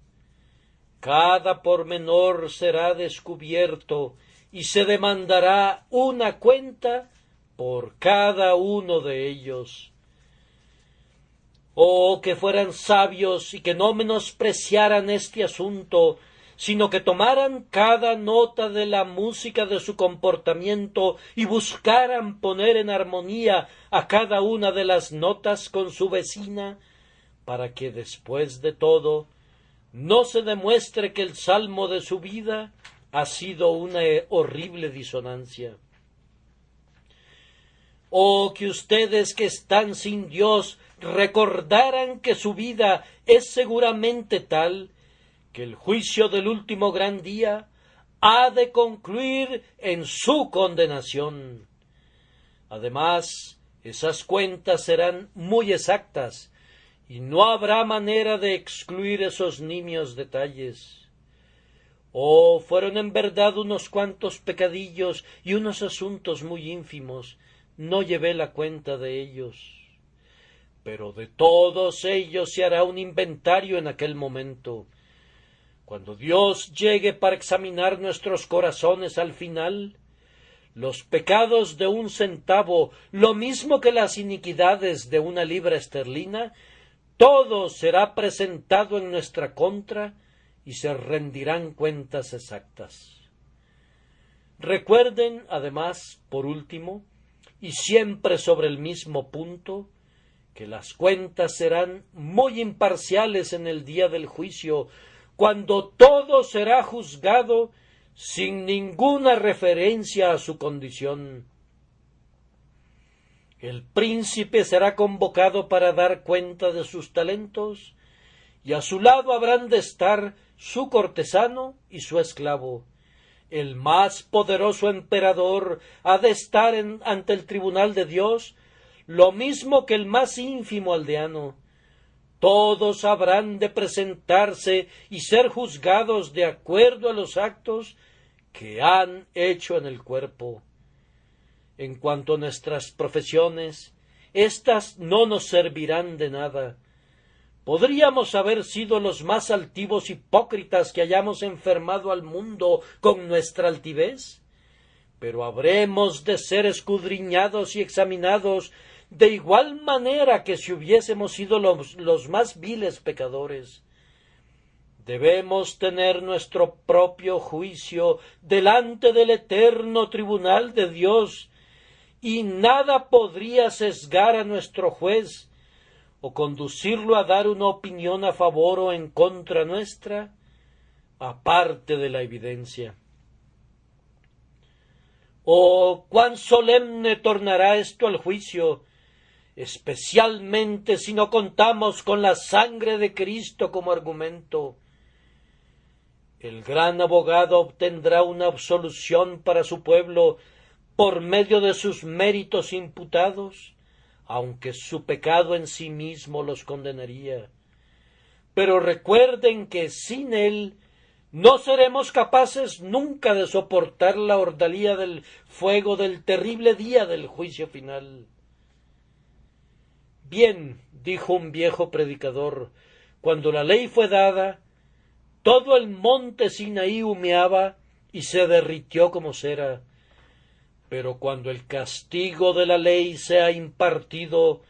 Cada pormenor será descubierto y se demandará una cuenta por cada uno de ellos. Oh, que fueran sabios y que no menospreciaran este asunto, sino que tomaran cada nota de la música de su comportamiento y buscaran poner en armonía a cada una de las notas con su vecina, para que después de todo no se demuestre que el salmo de su vida ha sido una horrible disonancia. Oh, que ustedes que están sin Dios recordaran que su vida es seguramente tal que el juicio del último gran día ha de concluir en su condenación. Además, esas cuentas serán muy exactas y no habrá manera de excluir esos nimios detalles. Oh, fueron en verdad unos cuantos pecadillos y unos asuntos muy ínfimos, no llevé la cuenta de ellos. Pero de todos ellos se hará un inventario en aquel momento. Cuando Dios llegue para examinar nuestros corazones al final, los pecados de 1 centavo, lo mismo que las iniquidades de 1 libra esterlina, todo será presentado en nuestra contra y se rendirán cuentas exactas. Recuerden, además, por último, y siempre sobre el mismo punto, que las cuentas serán muy imparciales en el día del juicio, cuando todo será juzgado sin ninguna referencia a su condición. El príncipe será convocado para dar cuenta de sus talentos, y a su lado habrán de estar su cortesano y su esclavo. El más poderoso emperador ha de estar ante el tribunal de Dios, lo mismo que el más ínfimo aldeano. Todos habrán de presentarse y ser juzgados de acuerdo a los actos que han hecho en el cuerpo. En cuanto a nuestras profesiones, éstas no nos servirán de nada. Podríamos haber sido los más altivos hipócritas que hayamos enfermado al mundo con nuestra altivez, pero habremos de ser escudriñados y examinados de igual manera que si hubiésemos sido los más viles pecadores. Debemos tener nuestro propio juicio delante del eterno tribunal de Dios, y nada podría sesgar a nuestro juez o conducirlo a dar una opinión a favor o en contra nuestra, aparte de la evidencia. Oh, cuán solemne tornará esto al juicio, especialmente si no contamos con la sangre de Cristo como argumento. El gran abogado obtendrá una absolución para su pueblo por medio de sus méritos imputados, aunque su pecado en sí mismo los condenaría. Pero recuerden que sin él no seremos capaces nunca de soportar la ordalía del fuego del terrible día del juicio final. Bien, dijo un viejo predicador, cuando la ley fue dada, Todo el monte Sinaí humeaba y se derritió como cera. Pero cuando el castigo de la ley sea impartido,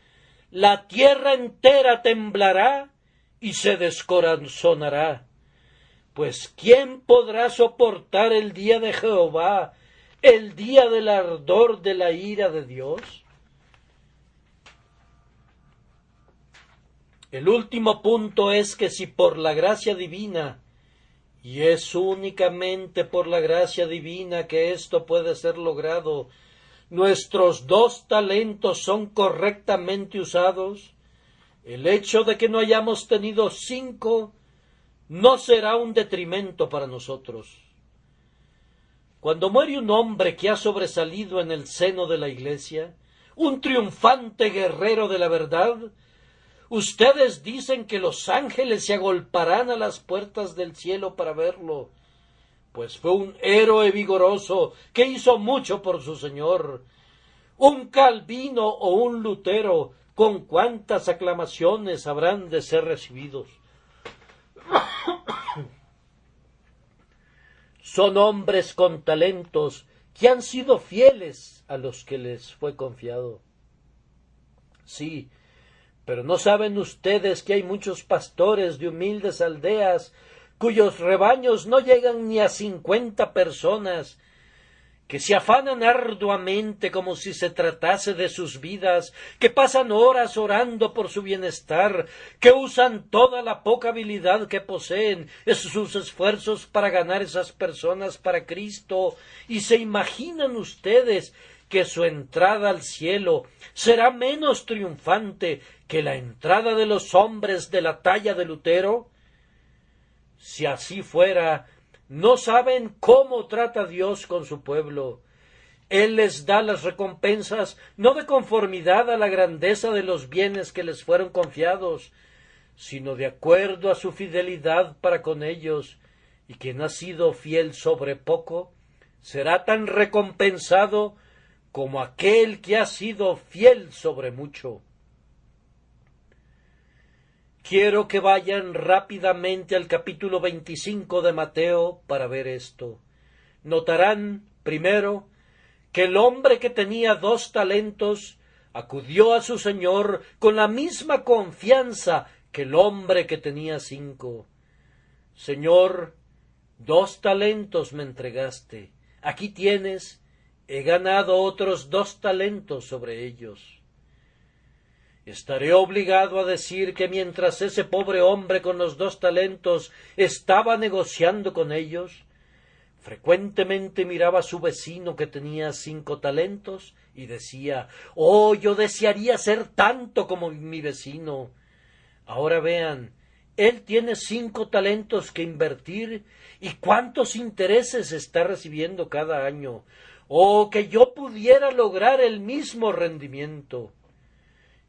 la tierra entera temblará y se descorazonará. Pues ¿quién podrá soportar el día de Jehová, el día del ardor de la ira de Dios? El último punto es que si por la gracia divina, y es únicamente por la gracia divina que esto puede ser logrado, nuestros 2 talentos son correctamente usados, el hecho de que no hayamos tenido 5 no será un detrimento para nosotros. Cuando muere un hombre que ha sobresalido en el seno de la Iglesia, un triunfante guerrero de la verdad, ustedes dicen que los ángeles se agolparán a las puertas del cielo para verlo, pues fue un héroe vigoroso que hizo mucho por su Señor. Un Calvino o un Lutero, ¿con cuántas aclamaciones habrán de ser recibidos? Son hombres con talentos que han sido fieles a los que les fue confiado. Sí, pero ¿no saben ustedes que hay muchos pastores de humildes aldeas cuyos rebaños no llegan ni a 50 personas, que se afanan arduamente como si se tratase de sus vidas, que pasan horas orando por su bienestar, que usan toda la poca habilidad que poseen, sus esfuerzos para ganar esas personas para Cristo, y se imaginan ustedes que su entrada al cielo será menos triunfante que la entrada de los hombres de la talla de Lutero? Si así fuera, no saben cómo trata Dios con su pueblo. Él les da las recompensas no de conformidad a la grandeza de los bienes que les fueron confiados, sino de acuerdo a su fidelidad para con ellos, y quien ha sido fiel sobre poco, será tan recompensado como aquel que ha sido fiel sobre mucho. Quiero que vayan rápidamente al capítulo 25 de Mateo para ver esto. Notarán, primero, que el hombre que tenía 2 talentos acudió a su señor con la misma confianza que el hombre que tenía 5. Señor, 2 talentos me entregaste. Aquí tienes, he ganado otros 2 talentos sobre ellos. Estaré obligado a decir que mientras ese pobre hombre con los 2 talentos estaba negociando con ellos, frecuentemente miraba a su vecino que tenía 5 talentos y decía: «Oh, yo desearía ser tanto como mi vecino». Ahora vean, él tiene 5 talentos que invertir y cuántos intereses está recibiendo cada año. «Oh, que yo pudiera lograr el mismo rendimiento».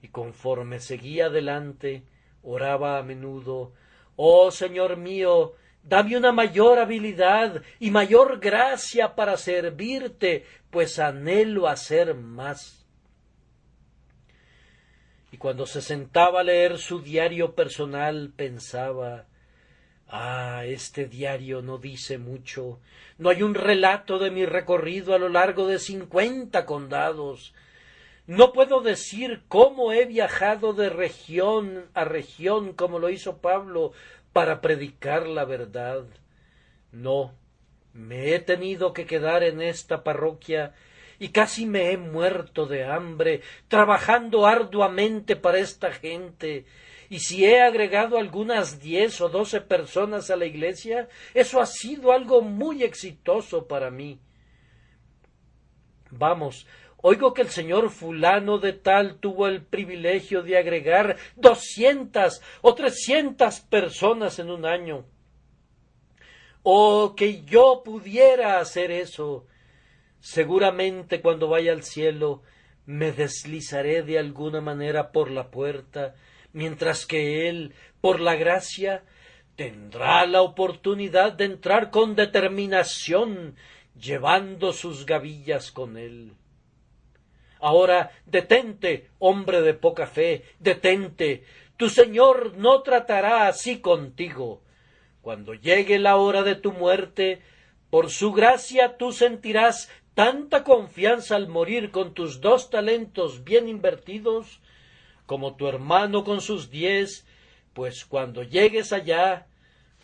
Y conforme seguía adelante, oraba a menudo: «Oh, Señor mío, dame una mayor habilidad y mayor gracia para servirte, pues anhelo hacer más». Y cuando se sentaba a leer su diario personal, pensaba: «Ah, este diario no dice mucho. No hay un relato de mi recorrido a lo largo de 50 condados. No puedo decir cómo he viajado de región a región como lo hizo Pablo para predicar la verdad. No, me he tenido que quedar en esta parroquia y casi me he muerto de hambre trabajando arduamente para esta gente. Y si he agregado algunas 10 o 12 personas a la iglesia, eso ha sido algo muy exitoso para mí. Vamos, oigo que el señor fulano de tal tuvo el privilegio de agregar 200 o 300 personas en un año. Oh, que yo pudiera hacer eso. Seguramente cuando vaya al cielo me deslizaré de alguna manera por la puerta, mientras que él, por la gracia, tendrá la oportunidad de entrar con determinación, llevando sus gavillas con él. Ahora, detente, hombre de poca fe, detente. Tu Señor no tratará así contigo, Cuando llegue la hora de tu muerte, por su gracia tú sentirás tanta confianza al morir con tus 2 talentos bien invertidos, como tu hermano con sus 10, pues cuando llegues allá,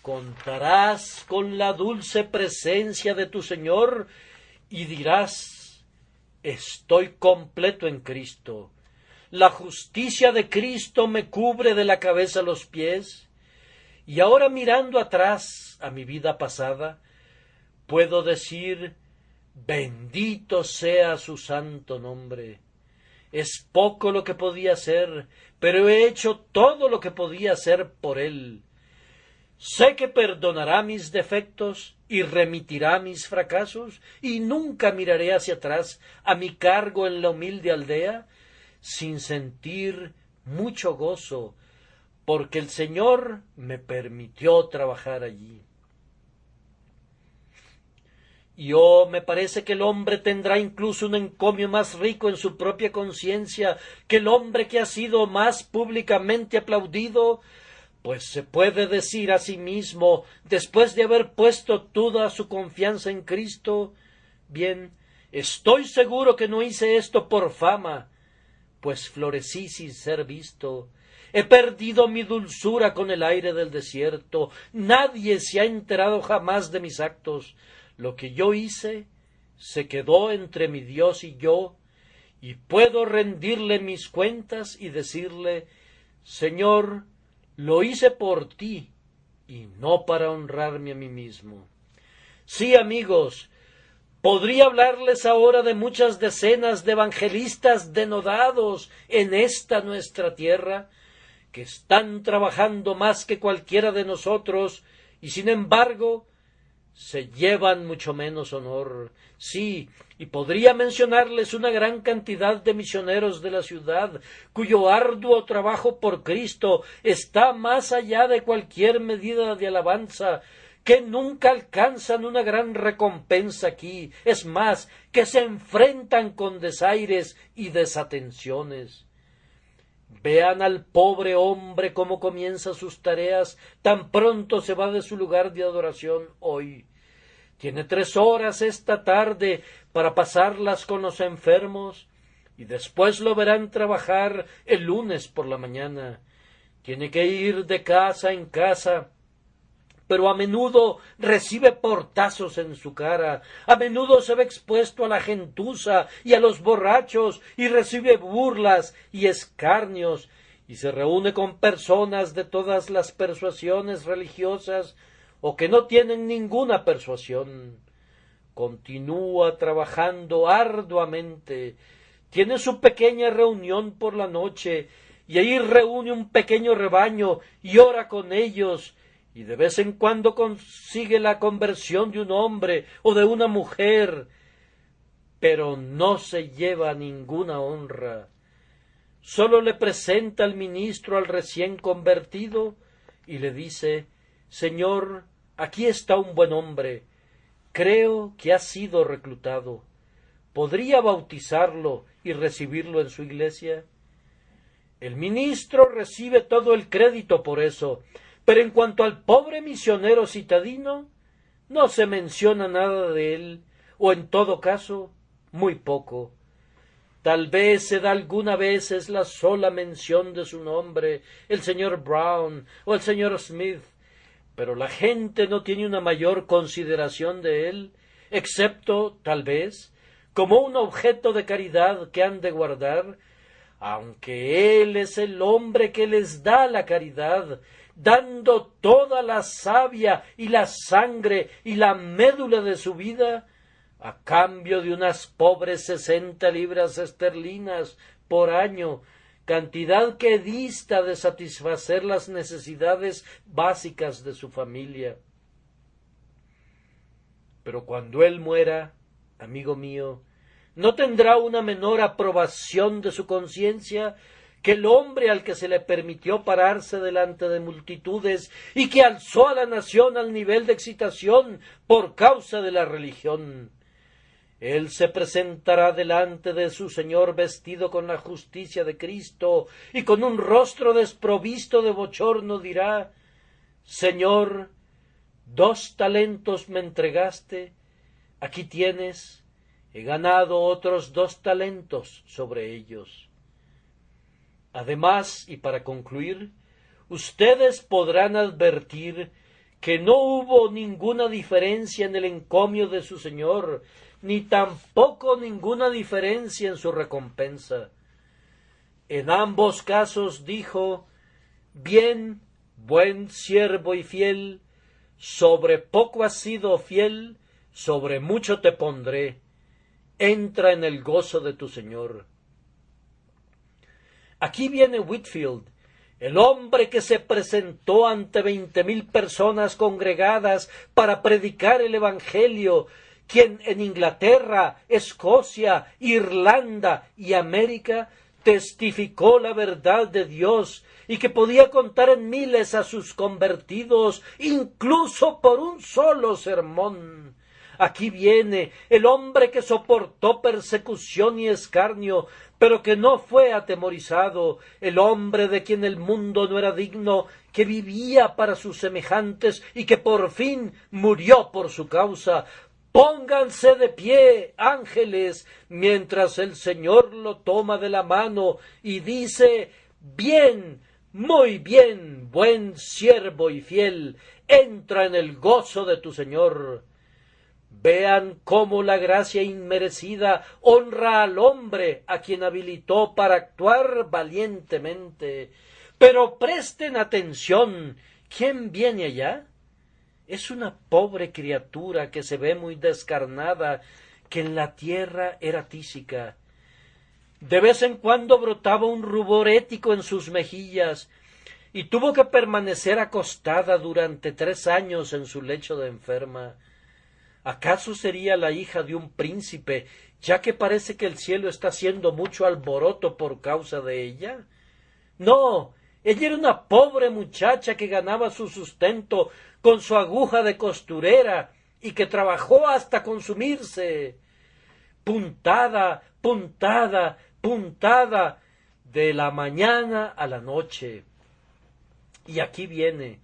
contarás con la dulce presencia de tu Señor y dirás: estoy completo en Cristo. La justicia de Cristo me cubre de la cabeza a los pies, y ahora mirando atrás a mi vida pasada, puedo decir: bendito sea su santo nombre. Es poco lo que podía hacer, pero he hecho todo lo que podía hacer por él. Sé que perdonará mis defectos y remitirá mis fracasos, y nunca miraré hacia atrás a mi cargo en la humilde aldea sin sentir mucho gozo, porque el Señor me permitió trabajar allí. Y me parece que el hombre tendrá incluso un encomio más rico en su propia conciencia que el hombre que ha sido más públicamente aplaudido, pues se puede decir a sí mismo, después de haber puesto toda su confianza en Cristo: bien, estoy seguro que no hice esto por fama, pues florecí sin ser visto. He perdido mi dulzura con el aire del desierto. Nadie se ha enterado jamás de mis actos. Lo que yo hice se quedó entre mi Dios y yo, y puedo rendirle mis cuentas y decirle: Señor, lo hice por ti y no para honrarme a mí mismo. Sí, amigos, podría hablarles ahora de muchas decenas de evangelistas denodados en esta nuestra tierra, que están trabajando más que cualquiera de nosotros, y sin embargo se llevan mucho menos honor. Sí, y podría mencionarles una gran cantidad de misioneros de la ciudad, cuyo arduo trabajo por Cristo está más allá de cualquier medida de alabanza, que nunca alcanzan una gran recompensa aquí, es más, que se enfrentan con desaires y desatenciones. Vean al pobre hombre cómo comienza sus tareas, tan pronto se va de su lugar de adoración hoy. Tiene 3 horas esta tarde para pasarlas con los enfermos, y después lo verán trabajar el lunes por la mañana. Tiene que ir de casa en casa, pero a menudo recibe portazos en su cara, a menudo se ve expuesto a la gentuza y a los borrachos, y recibe burlas y escarnios, y se reúne con personas de todas las persuasiones religiosas o que no tienen ninguna persuasión. Continúa trabajando arduamente, tiene su pequeña reunión por la noche, y ahí reúne un pequeño rebaño y ora con ellos, y de vez en cuando consigue la conversión de un hombre o de una mujer, pero no se lleva ninguna honra. Sólo le presenta al ministro al recién convertido y le dice: Señor, aquí está un buen hombre, creo que ha sido reclutado. ¿Podría bautizarlo y recibirlo en su iglesia? El ministro recibe todo el crédito por eso, pero en cuanto al pobre misionero citadino, no se menciona nada de él, o en todo caso, muy poco. Tal vez se da alguna vez es la sola mención de su nombre, el señor Brown o el señor Smith, pero la gente no tiene una mayor consideración de él, excepto, tal vez, como un objeto de caridad que han de guardar, aunque él es el hombre que les da la caridad, dando toda la savia y la sangre y la médula de su vida, a cambio de unas pobres 60 libras esterlinas por año, cantidad que dista de satisfacer las necesidades básicas de su familia. Pero cuando él muera, amigo mío, ¿no tendrá una menor aprobación de su conciencia que el hombre al que se le permitió pararse delante de multitudes y que alzó a la nación al nivel de excitación por causa de la religión? Él se presentará delante de su Señor vestido con la justicia de Cristo, y con un rostro desprovisto de bochorno dirá: Señor, 2 talentos me entregaste, aquí tienes, he ganado otros 2 talentos sobre ellos. Además, y para concluir, ustedes podrán advertir que no hubo ninguna diferencia en el encomio de su señor, ni tampoco ninguna diferencia en su recompensa. En ambos casos dijo: bien, buen siervo y fiel, sobre poco has sido fiel, sobre mucho te pondré, entra en el gozo de tu señor. Aquí viene Whitefield, el hombre que se presentó ante 20,000 personas congregadas para predicar el Evangelio, quien en Inglaterra, Escocia, Irlanda y América testificó la verdad de Dios y que podía contar en miles a sus convertidos, incluso por un solo sermón. Aquí viene el hombre que soportó persecución y escarnio, pero que no fue atemorizado, el hombre de quien el mundo no era digno, que vivía para sus semejantes y que por fin murió por su causa. Pónganse de pie, ángeles, mientras el Señor lo toma de la mano y dice: bien, muy bien, buen siervo y fiel, entra en el gozo de tu Señor. Vean cómo la gracia inmerecida honra al hombre a quien habilitó para actuar valientemente. Pero presten atención, ¿quién viene allá? Es una pobre criatura que se ve muy descarnada, que en la tierra era tísica. De vez en cuando brotaba un rubor ético en sus mejillas, y tuvo que permanecer acostada durante 3 años en su lecho de enferma. ¿Acaso sería la hija de un príncipe, ya que parece que el cielo está haciendo mucho alboroto por causa de ella? No, ella era una pobre muchacha que ganaba su sustento con su aguja de costurera y que trabajó hasta consumirse. Puntada, puntada, puntada, de la mañana a la noche. Y aquí viene.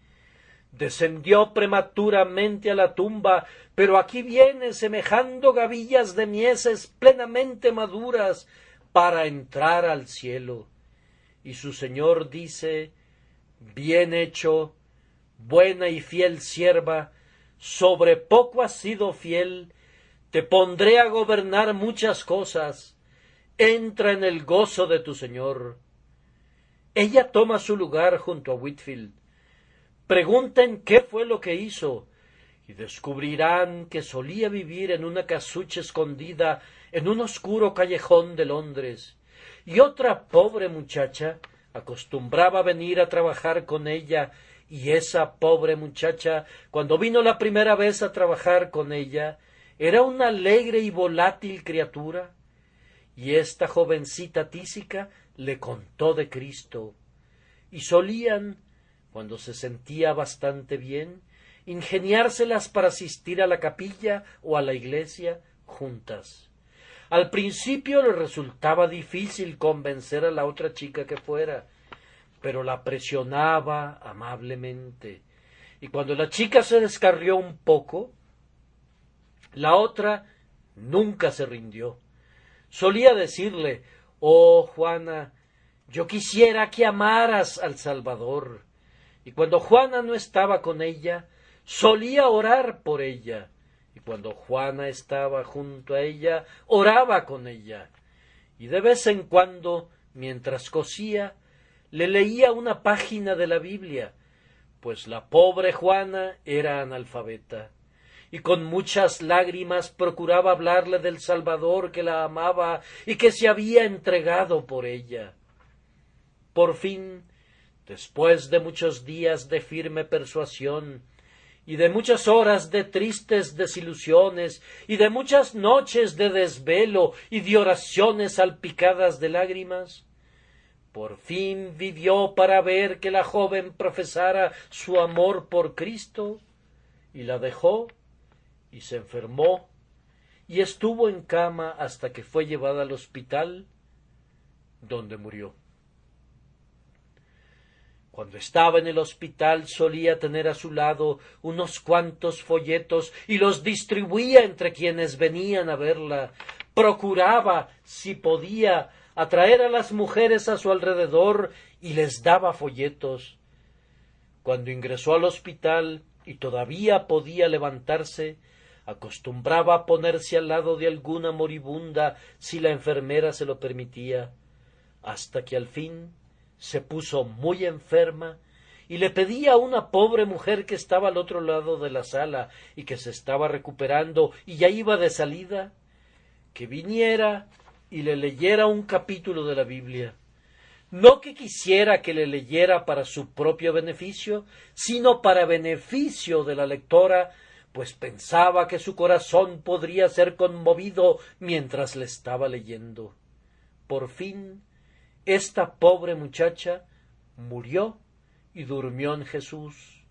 Descendió prematuramente a la tumba, pero aquí viene semejando gavillas de mieses plenamente maduras para entrar al cielo. Y su Señor dice: bien hecho, buena y fiel sierva, sobre poco has sido fiel, te pondré a gobernar muchas cosas, entra en el gozo de tu Señor. Ella toma su lugar junto a Whitefield. Pregunten qué fue lo que hizo, y descubrirán que solía vivir en una casucha escondida en un oscuro callejón de Londres, y otra pobre muchacha acostumbraba venir a trabajar con ella, y esa pobre muchacha, cuando vino la primera vez a trabajar con ella, era una alegre y volátil criatura, y esta jovencita tísica le contó de Cristo, y solían, cuando se sentía bastante bien, ingeniárselas para asistir a la capilla o a la iglesia juntas. Al principio le resultaba difícil convencer a la otra chica que fuera, pero la presionaba amablemente, y cuando la chica se descarrió un poco, la otra nunca se rindió. Solía decirle: oh, Juana, yo quisiera que amaras al Salvador. Y cuando Juana no estaba con ella, solía orar por ella. Y cuando Juana estaba junto a ella, oraba con ella. Y de vez en cuando, mientras cosía, le leía una página de la Biblia, pues la pobre Juana era analfabeta. Y con muchas lágrimas procuraba hablarle del Salvador que la amaba y que se había entregado por ella. Por fin, después de muchos días de firme persuasión, y de muchas horas de tristes desilusiones, y de muchas noches de desvelo y de oraciones salpicadas de lágrimas, por fin vivió para ver que la joven profesara su amor por Cristo, y la dejó, y se enfermó, y estuvo en cama hasta que fue llevada al hospital, donde murió. Cuando estaba en el hospital solía tener a su lado unos cuantos folletos y los distribuía entre quienes venían a verla. Procuraba, si podía, atraer a las mujeres a su alrededor y les daba folletos. Cuando ingresó al hospital y todavía podía levantarse, acostumbraba a ponerse al lado de alguna moribunda si la enfermera se lo permitía, hasta que al fin se puso muy enferma y le pedía a una pobre mujer que estaba al otro lado de la sala y que se estaba recuperando y ya iba de salida, que viniera y le leyera un capítulo de la Biblia. No que quisiera que le leyera para su propio beneficio, sino para beneficio de la lectora, pues pensaba que su corazón podría ser conmovido mientras le estaba leyendo. Por fin, esta pobre muchacha murió y durmió en Jesús,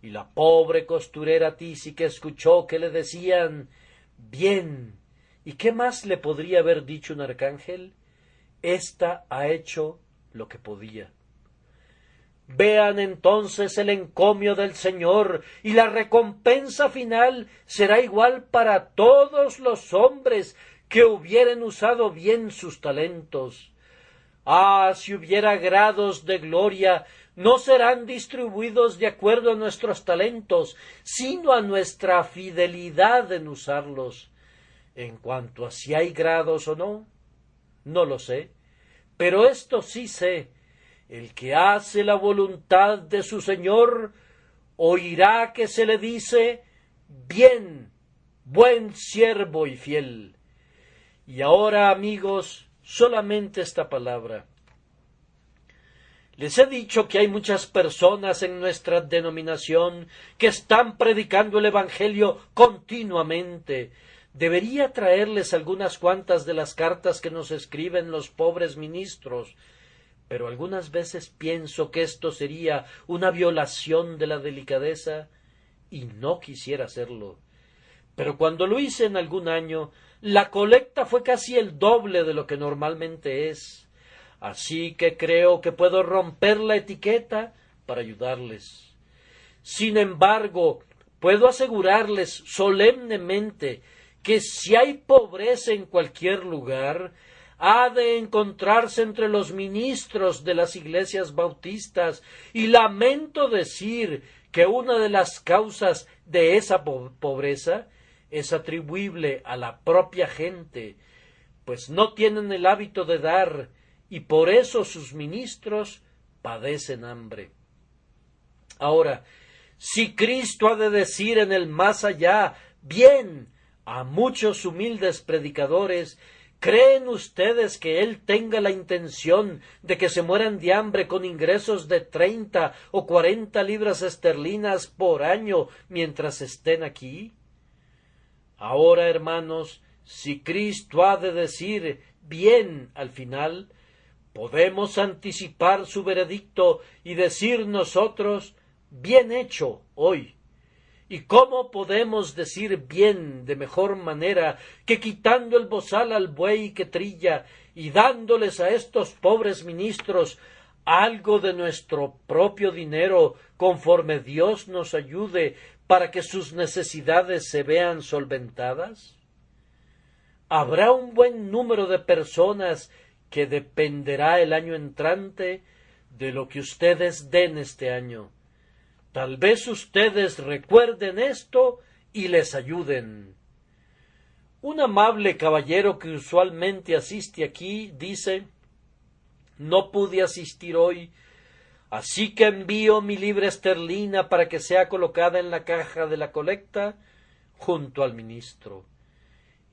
y la pobre costurera tísica escuchó que le decían «Bien». ¿Y qué más le podría haber dicho un arcángel? Ésta ha hecho lo que podía. Vean entonces el encomio del Señor, y la recompensa final será igual para todos los hombres que hubieren usado bien sus talentos. Ah, si hubiera grados de gloria, no serán distribuidos de acuerdo a nuestros talentos, sino a nuestra fidelidad en usarlos. En cuanto a si hay grados o no, no lo sé, pero esto sí sé: el que hace la voluntad de su Señor oirá que se le dice «Bien, buen siervo y fiel». Y ahora, amigos, solamente esta palabra. Les he dicho que hay muchas personas en nuestra denominación que están predicando el Evangelio continuamente. Debería traerles algunas cuantas de las cartas que nos escriben los pobres ministros, pero algunas veces pienso que esto sería una violación de la delicadeza y no quisiera hacerlo. Pero cuando lo hice en algún año, la colecta fue casi el doble de lo que normalmente es. Así que creo que puedo romper la etiqueta para ayudarles. Sin embargo, puedo asegurarles solemnemente que si hay pobreza en cualquier lugar, ha de encontrarse entre los ministros de las iglesias bautistas, y lamento decir que una de las causas de esa pobreza es atribuible a la propia gente, pues no tienen el hábito de dar, y por eso sus ministros padecen hambre. Ahora, si Cristo ha de decir en el más allá «Bien» a muchos humildes predicadores, ¿creen ustedes que Él tenga la intención de que se mueran de hambre con ingresos de 30 o 40 libras esterlinas por año mientras estén aquí? Ahora, hermanos, si Cristo ha de decir «bien» al final, podemos anticipar su veredicto y decir nosotros «bien hecho» hoy. ¿Y cómo podemos decir bien de mejor manera que quitando el bozal al buey que trilla y dándoles a estos pobres ministros algo de nuestro propio dinero conforme Dios nos ayude para que sus necesidades se vean solventadas? Habrá un buen número de personas que dependerá el año entrante de lo que ustedes den este año. Tal vez ustedes recuerden esto y les ayuden. Un amable caballero que usualmente asiste aquí dice: «No pude asistir hoy, así que envío mi libra esterlina para que sea colocada en la caja de la colecta junto al ministro.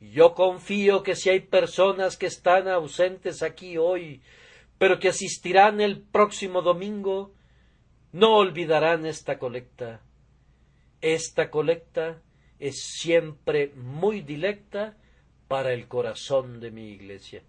Y yo confío que si hay personas que están ausentes aquí hoy, pero que asistirán el próximo domingo, no olvidarán esta colecta. Esta colecta es siempre muy dilecta para el corazón de mi iglesia».